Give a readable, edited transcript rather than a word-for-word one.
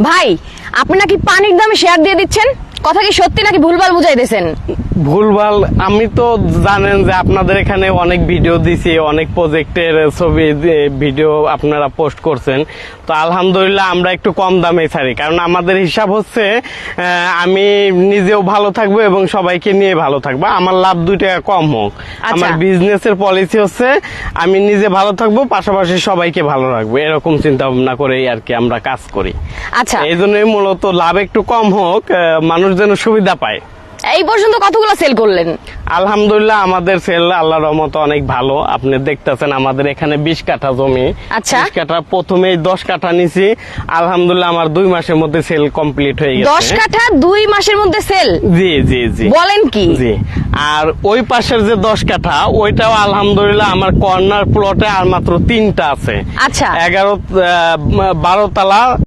ভাই আপনি নাকি পানির দামে শেয়ার দিয়ে দিচ্ছেন, কথা কি সত্যি নাকি ভুলভাল বুঝাইতেছেন? ভুলভাল, আমি তো জানেন যে আপনাদের এখানে অনেক ভিডিও দিছি, অনেক প্রজেক্টের ছবি ভিডিও আপনারা পোস্ট করছেন। তো আলহামদুলিল্লাহ আমরা একটু কম দামে ছাড়ি, কারণ আমাদের হিসাব হচ্ছে আমি নিজেও ভালো থাকবো এবং সবাইকে নিয়ে ভালো থাকবো, আমার লাভ 2 টাকা কম হোক। আমার বিজনেসের পলিসি হচ্ছে আমি নিজে ভালো থাকবো, পাশাপাশি সবাইকে ভালো রাখবো, এরকম চিন্তা ভাবনা করেই আর কি আমরা কাজ করি। আচ্ছা, এই জন্যই মূলত লাভ একটু কম হোক, মানুষ যেন সুবিধা পায়। এই পর্যন্ত কতগুলো সেল করলেন? আলহামদুলিল্লাহ আমাদের সেল আল্লাহর রহমতে অনেক ভালো। আপনি দেখতেছেন আমাদের এখানে 20 কাঠা জমি। আচ্ছা, 20 কাঠা প্রথমেই 10 কাঠা নিছি, আলহামদুলিল্লাহ আমার 2 মাসের মধ্যে সেল কমপ্লিট হয়ে গেছে। 10 কাঠা 2 মাসের মধ্যে সেল? জি জি জি। বলেন কি? জি। আর ওই পাশের যে 10 কাঠা, ওইটাও আলহামদুলিল্লাহ আমার কর্নার প্লটে আর মাত্র 3টা আছে। আচ্ছা, 12 তালা